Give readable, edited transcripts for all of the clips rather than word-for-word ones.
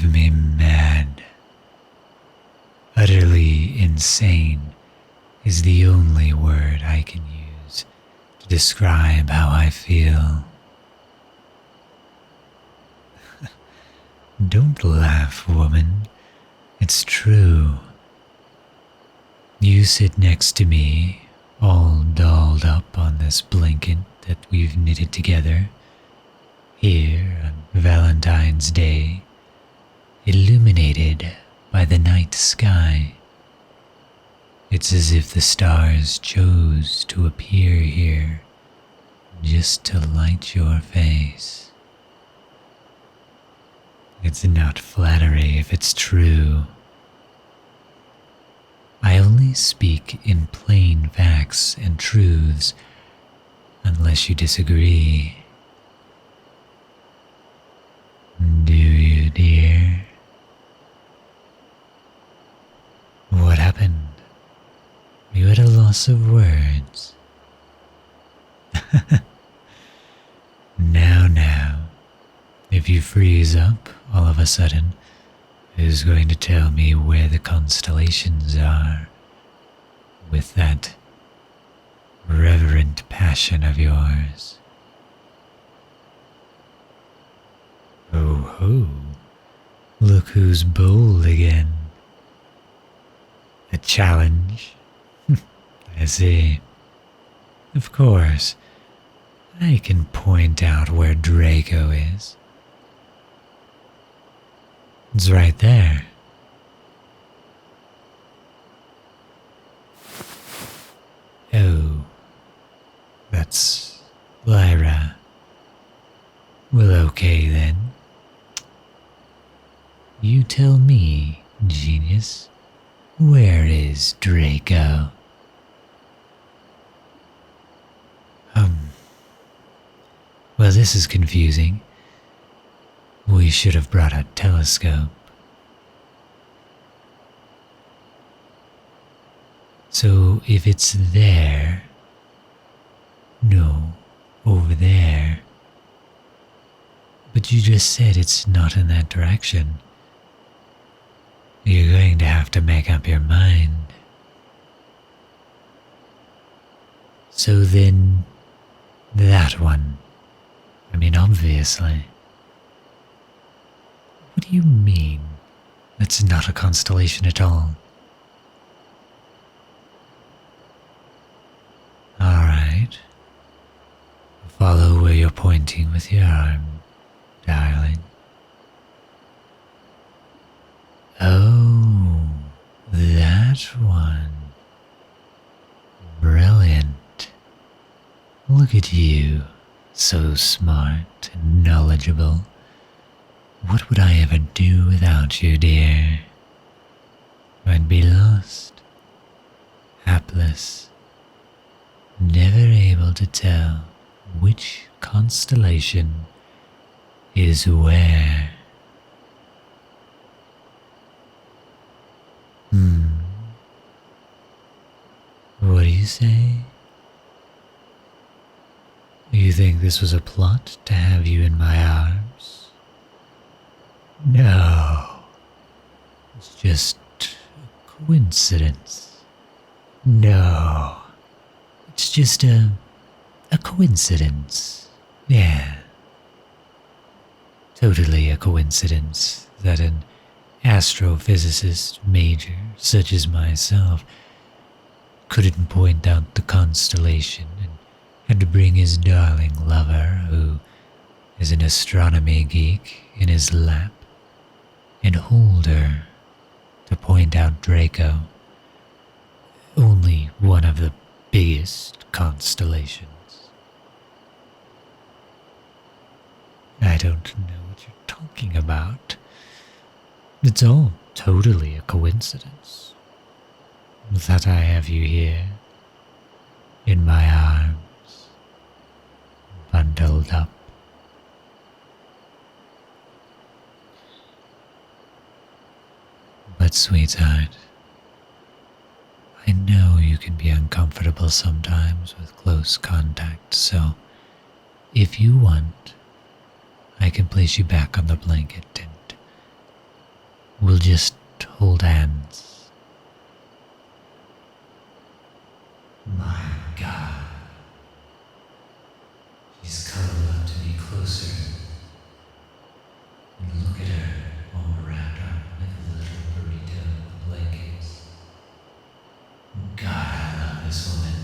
drive me mad. Utterly insane is the only word I can use to describe how I feel. Don't laugh, woman. It's true. You sit next to me, all dolled up on this blanket that we've knitted together, here on Valentine's Day, illuminated by the night sky. It's as if the stars chose to appear here just to light your face. It's not flattery if it's true. I only speak in plain facts and truths, unless you disagree. Do you, dear? What happened? You had a loss of words. Now, if you freeze up all of a sudden, who's going to tell me where the constellations are with that reverent passion of yours? Oh ho, look who's bold again. A challenge? I see. Of course, I can point out where Draco is. It's right there. Oh, that's Lyra. Well, okay then. You tell me, genius, where is Draco? Well, this is confusing. We should have brought a telescope. So if it's there, no, over there. But you just said it's not in that direction. You're going to have to make up your mind. So then, that one. I mean, obviously. What do you mean? That's not a constellation at all. Alright. Follow where you're pointing with your arm, darling. Oh, that one. Brilliant. Look at you, so smart and knowledgeable. What would I ever do without you, dear? I'd be lost, hapless, never able to tell which constellation is where. What do you say? You think this was a plot to have you in my arms? No, it's just a coincidence. No, it's just a coincidence. Yeah, totally a coincidence that an astrophysicist major such as myself couldn't point out the constellation and had to bring his darling lover, who is an astronomy geek, in his lap and hold her to point out Draco, only one of the biggest constellations. I don't know what you're talking about. It's all totally a coincidence that I have you here in my arms, bundled up. But sweetheart, I know you can be uncomfortable sometimes with close contact, so if you want, I can place you back on the blanket and we'll just hold hands. My God. She's cuddled up to me closer. And look at her, all wrapped up like a little burrito in blankets. God, I love this woman.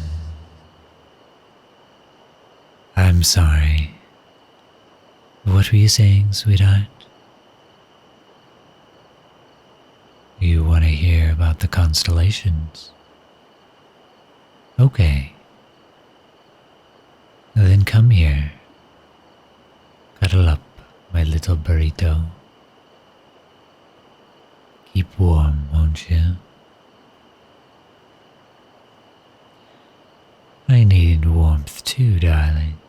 I'm sorry. What were you saying, sweetheart? You want to hear about the constellations? Okay. Then come here. Cuddle up, my little burrito. Keep warm, won't you? I need warmth too, darling.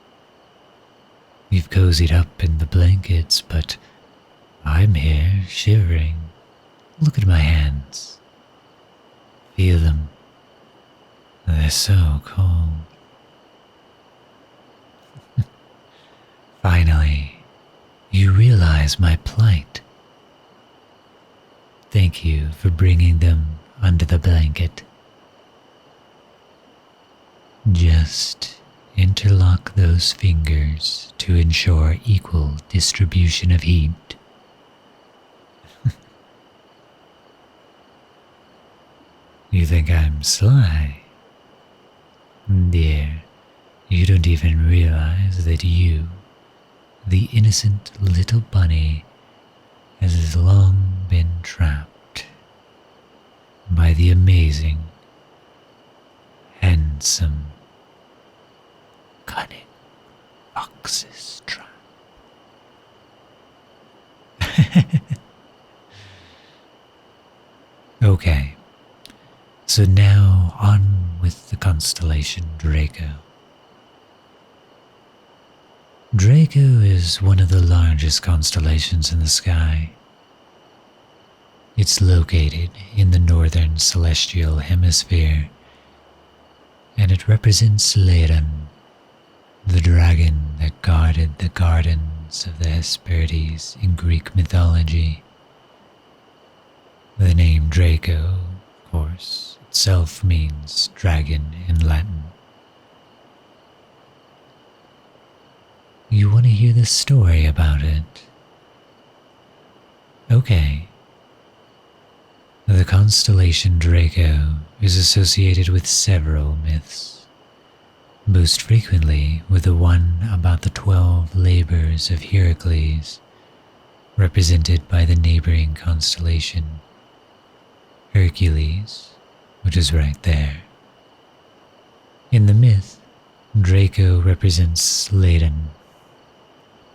You've cozied up in the blankets, but I'm here shivering. Look at my hands. Feel them. They're so cold. Finally, you realize my plight. Thank you for bringing them under the blanket. Just interlock those fingers to ensure equal distribution of heat. You think I'm sly? Dear, you don't even realize that you, the innocent little bunny, has long been trapped by the amazing, handsome, cunning fox's trap. Okay, so now on with the constellation Draco. Draco is one of the largest constellations in the sky. It's located in the northern celestial hemisphere, and it represents Ladon, the dragon that guarded the gardens of the Hesperides in Greek mythology. The name Draco, of course, itself means dragon in Latin. You want to hear the story about it? Okay. The constellation Draco is associated with several myths, most frequently with the one about the 12 labors of Heracles, represented by the neighboring constellation Hercules, which is right there. In the myth, Draco represents Ladon,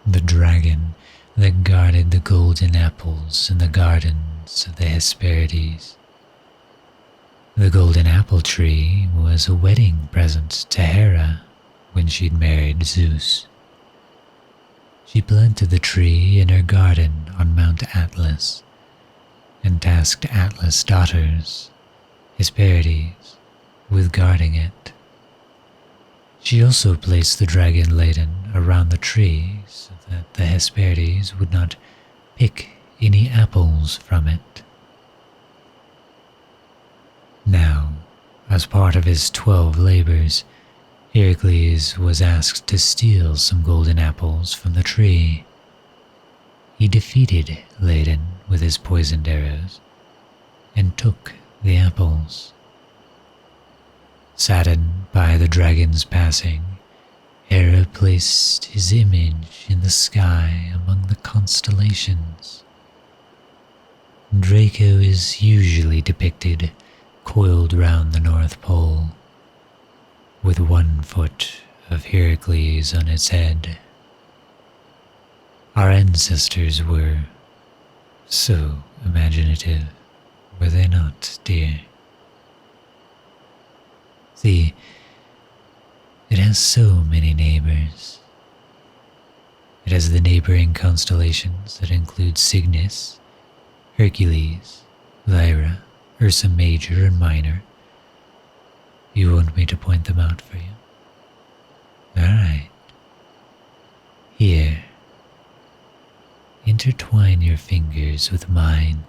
the dragon that guarded the golden apples in the gardens of the Hesperides. The golden apple tree was a wedding present to Hera when she'd married Zeus. She planted the tree in her garden on Mount Atlas and tasked Atlas' daughters, Hesperides, with guarding it. She also placed the dragon Ladon around the tree so that the Hesperides would not pick any apples from it. Now, as part of his 12 labors, Heracles was asked to steal some golden apples from the tree. He defeated Ladon with his poisoned arrows and took the apples. Saddened by the dragon's passing, Hera placed his image in the sky among the constellations. Draco is usually depicted coiled round the North Pole, with 1 foot of Heracles on its head. Our ancestors were so imaginative, were they not, dear? See, it has so many neighbors. It has the neighboring constellations that include Cygnus, Hercules, Lyra, Ursa Major and Minor. You want me to point them out for you? Alright. Here. Intertwine your fingers with mine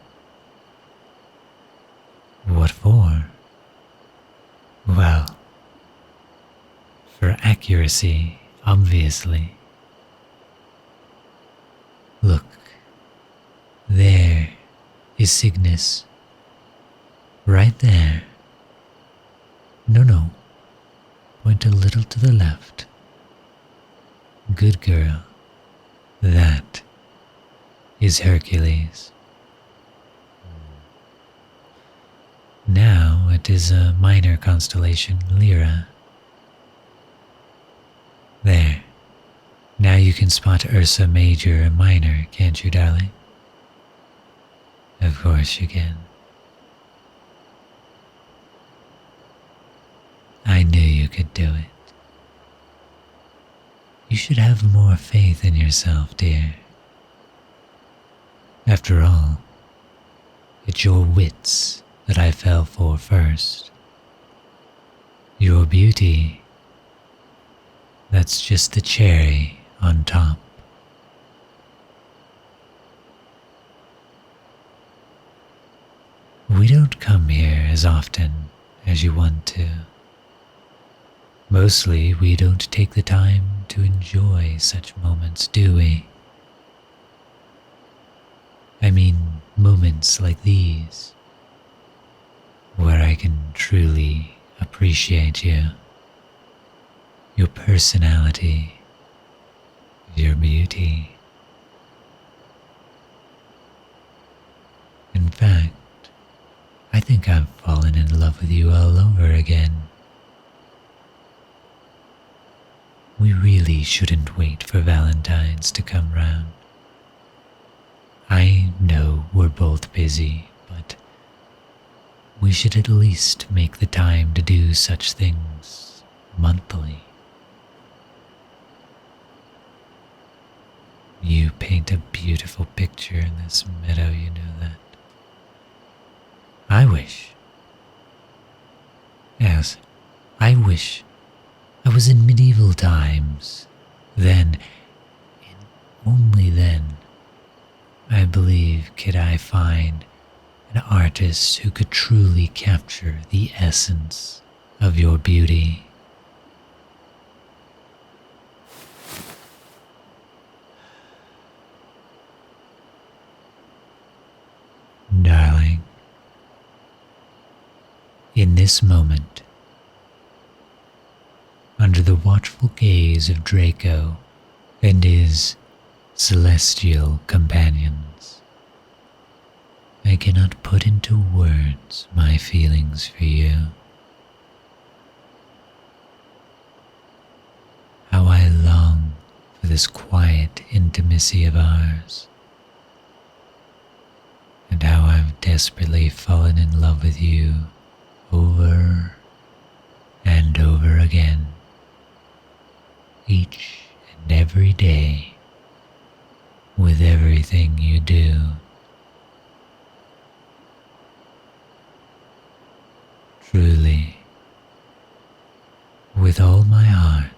What for? Well, for accuracy, obviously. Look, there is Cygnus. Right there. No. Point a little to the left. Good girl. That is Hercules. Now it is a minor constellation, Lyra. There. Now you can spot Ursa Major and Minor, can't you, darling? Of course you can. I knew you could do it. You should have more faith in yourself, dear. After all, it's your wits that I fell for first. Your beauty, that's just the cherry on top. We don't come here as often as you want to. Mostly we don't take the time to enjoy such moments, do we? I mean, moments like these, where I can truly appreciate you, your personality, your beauty. In fact, I think I've fallen in love with you all over again. We really shouldn't wait for Valentine's to come round. I know we're both busy, but we should at least make the time to do such things monthly. You paint a beautiful picture in this meadow, you know that. I wish I was in medieval times. Then, and only then, I believe, could I find an artist who could truly capture the essence of your beauty. Darling, in this moment, under the watchful gaze of Draco and his celestial companions, I cannot put into words my feelings for you. How I long for this quiet intimacy of ours, and how I've desperately fallen in love with you over and over again, each and every day, with everything you do. Truly, with all my heart,